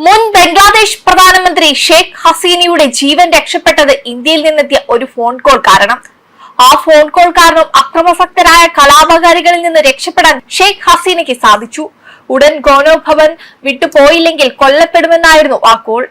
മുൻ ബംഗ്ലാദേശ് പ്രധാനമന്ത്രി ഷെയ്ഖ് ഹസീനയുടെ ജീവൻ രക്ഷപ്പെട്ടത് ഇന്ത്യയിൽ നിന്നെത്തിയ ഒരു ഫോൺ കോൾ കാരണം. ആ ഫോൺ കോൾ കാരണം അക്രമാസക്തരായ കലാപകാരികളിൽ നിന്ന് രക്ഷപ്പെടാൻ ഷെയ്ഖ് ഹസീനയ്ക്ക് സാധിച്ചു. ഉടൻ ഗോനോ ഭവൻ വിട്ടുപോയില്ലെങ്കിൽ കൊല്ലപ്പെടുമെന്നായിരുന്നു ആ കോൾ.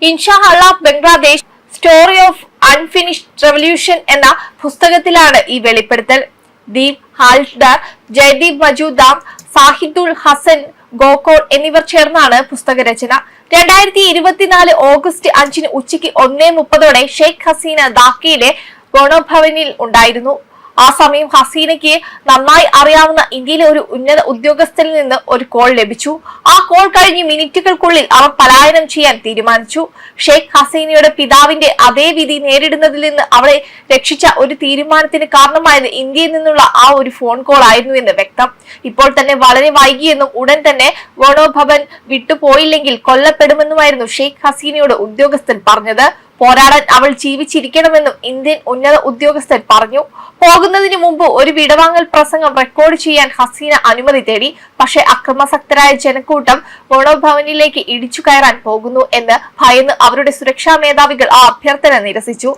ഇൻഷാ അല്ലാഹ് Bangladesh story of unfinished revolution എന്ന പുസ്തകത്തിലാണ് ഈ വെളിപ്പെടുത്തൽ. ദീപ് ഹാൽഡർ, ജയ്ദീപ് മജൂദാർ, സാഹിദുൽ ഹസൻ ഗോക്കോൾ എന്നിവർ ചേർന്നാണ് പുസ്തക രചന. 2024 ഓഗസ്റ്റ് 5 ഉച്ചയ്ക്ക് 1:30 ഷെയ്ഖ് ഹസീന ധാക്കയിലെ ഗോണോഭവനിൽ ഉണ്ടായിരുന്നു. ആ സമയം ഹസീനയ്ക്ക് നന്നായി അറിയാവുന്ന ഇന്ത്യയിലെ ഒരു ഉന്നത ഉദ്യോഗസ്ഥനിൽ നിന്ന് ഒരു കോൾ ലഭിച്ചു. ആ കോൾ കഴിഞ്ഞ് മിനിറ്റുകൾക്കുള്ളിൽ അവർ പലായനം ചെയ്യാൻ തീരുമാനിച്ചു. ഷെയ്ഖ് ഹസീനയുടെ പിതാവിന്റെ അതേ വിധി നേരിടുന്നതിൽ നിന്ന് അവളെ രക്ഷിച്ച ഒരു തീരുമാനത്തിന് കാരണമായത് ഇന്ത്യയിൽ നിന്നുള്ള ആ ഒരു ഫോൺ കോൾ ആയിരുന്നു എന്ന് വ്യക്തം. ഇപ്പോൾ തന്നെ വളരെ വൈകിയെന്നും ഉടൻ തന്നെ ഗോണോഭവൻ വിട്ടുപോയില്ലെങ്കിൽ കൊല്ലപ്പെടുമെന്നുമായിരുന്നു ഷെയ്ഖ് ഹസീനയുടെ ഉദ്യോഗസ്ഥൻ പറഞ്ഞത്. പോരാടാൻ അവൾ ജീവിച്ചിരിക്കണമെന്നും ഇന്ത്യൻ ഉന്നത ഉദ്യോഗസ്ഥൻ പറഞ്ഞു. പോകുന്നതിന് മുമ്പ് ഒരു വിടവാങ്ങൽ പ്രസംഗം റെക്കോർഡ് ചെയ്യാൻ ഹസീന അനുമതി തേടി. പക്ഷേ അക്രമാസക്തരായ ജനക്കൂട്ടം ഗോണോഭവനിലേക്ക് ഇടിച്ചു കയറാൻ പോകുന്നു എന്ന് ഭയന്ന് അവരുടെ സുരക്ഷാ മേധാവികൾ ആ അഭ്യർത്ഥന നിരസിച്ചു.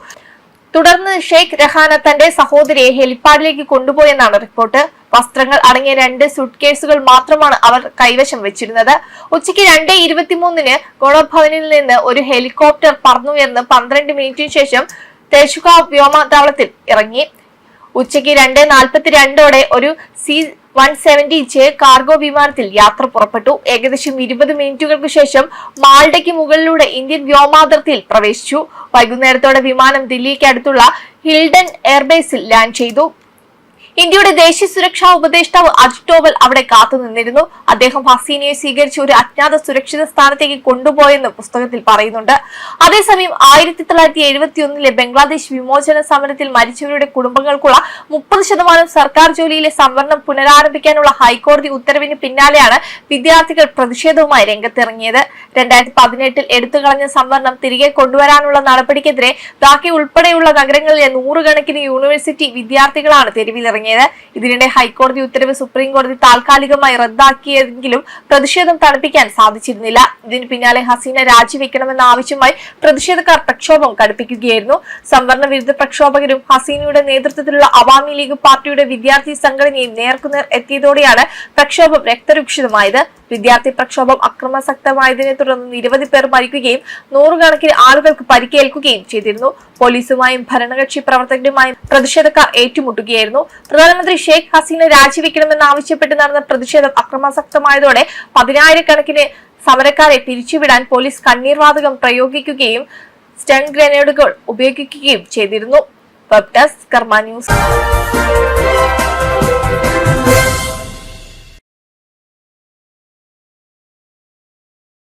തുടർന്ന് ഷെയ്ഖ് രഹാന തന്റെ സഹോദരിയെ ഹെലിപ്പാഡിലേക്ക് കൊണ്ടുപോയെന്നാണ് റിപ്പോർട്ട്. വസ്ത്രങ്ങൾ അടങ്ങിയ 2 സൂട്ട്കേസുകൾ മാത്രമാണ് അവർ കൈവശം വെച്ചിരുന്നത്. ഉച്ചയ്ക്ക് 2:23 ഗോണോഭവനിൽ നിന്ന് ഒരു ഹെലികോപ്റ്റർ പറന്നുയർന്ന് 12 മിനിറ്റിന് ശേഷം തേജുഗാവ് വ്യോമതാവളത്തിൽ ഇറങ്ങി. ഉച്ചയ്ക്ക് 2:42 ഒരു C-170J കാർഗോ വിമാനത്തിൽ യാത്ര പുറപ്പെട്ടു. ഏകദേശം 20 മിനിറ്റുകൾക്ക് ശേഷം മാൾഡയ്ക്ക് മുകളിലൂടെ ഇന്ത്യൻ വ്യോമാതിർത്തിയിൽ പ്രവേശിച്ചു. വൈകുന്നേരത്തോടെ വിമാനം ദില്ലിക്ക് അടുത്തുള്ള ഹിൽഡൻ എയർബേസിൽ ലാൻഡ് ചെയ്തു. ഇന്ത്യയുടെ ദേശീയ സുരക്ഷാ ഉപദേഷ്ടാവ് അജിത് ഡോവൽ അവിടെ കാത്തുനിന്നിരുന്നു. അദ്ദേഹം ഹസീനയെ സ്വീകരിച്ച് ഒരു അജ്ഞാത സുരക്ഷിത സ്ഥാനത്തേക്ക് കൊണ്ടുപോയെന്ന് പുസ്തകത്തിൽ പറയുന്നുണ്ട്. അതേസമയം 1971 ബംഗ്ലാദേശ് വിമോചന സമരത്തിൽ മരിച്ചവരുടെ കുടുംബങ്ങൾക്കുള്ള 30% സർക്കാർ ജോലിയിലെ സംവരണം പുനരാരംഭിക്കാനുള്ള ഹൈക്കോടതി ഉത്തരവിന് പിന്നാലെയാണ് വിദ്യാർത്ഥികൾ പ്രതിഷേധവുമായി രംഗത്തിറങ്ങിയത്. 2018 എടുത്തുകളഞ്ഞ സംവരണം തിരികെ കൊണ്ടുവരാനുള്ള നടപടിക്കെതിരെ ധാക്ക ഉൾപ്പെടെയുള്ള നഗരങ്ങളിലെ 100 കണക്കിന് യൂണിവേഴ്സിറ്റി വിദ്യാർത്ഥികളാണ് തെരുവിലിറങ്ങിയത്. ഇതിനിടെ ഹൈക്കോടതി ഉത്തരവ് സുപ്രീം കോടതി താൽക്കാലികമായി റദ്ദാക്കിയെങ്കിലും പ്രതിഷേധം തണുപ്പിക്കാൻ സാധിച്ചിരുന്നില്ല. ഇതിന് പിന്നാലെ ഹസീന രാജിവെക്കണമെന്ന ആവശ്യമായി പ്രതിഷേധക്കാർ പ്രക്ഷോഭം കടുപ്പിക്കുകയായിരുന്നു. സംവരണ വിരുദ്ധ പ്രക്ഷോഭകരും ഹസീനയുടെ നേതൃത്വത്തിലുള്ള അവാമി ലീഗ് പാർട്ടിയുടെ വിദ്യാർത്ഥി സംഘടനയും നേർക്കുനേർ എത്തിയതോടെയാണ് പ്രക്ഷോഭം രക്തരൂക്ഷിതമായത്. വിദ്യാർത്ഥി പ്രക്ഷോഭം അക്രമാസക്തമായതിനെ തുടർന്ന് നിരവധി പേർ മരിക്കുകയും 100 കണക്കിന് ആളുകൾക്ക് പരിക്കേൽക്കുകയും ചെയ്തിരുന്നു. പോലീസുമായും ഭരണകക്ഷി പ്രവർത്തകരുമായും പ്രതിഷേധക്കാർ ഏറ്റുമുട്ടുകയായിരുന്നു. പ്രധാനമന്ത്രി ഷെയ്ഖ് ഹസീന രാജിവെക്കണമെന്ന് ആവശ്യപ്പെട്ട് നടന്ന പ്രതിഷേധം അക്രമാസക്തമായതോടെ 10,000-കണക്കിന് സമരക്കാരെ പിരിച്ചുവിടാൻ പോലീസ് കണ്ണീർ വാതകം പ്രയോഗിക്കുകയും സ്റ്റൺ ഗ്രനേഡുകൾ ഉപയോഗിക്കുകയും ചെയ്തിരുന്നു. വെബ് ഡെസ്ക് കർമ്മ ന്യൂസ്.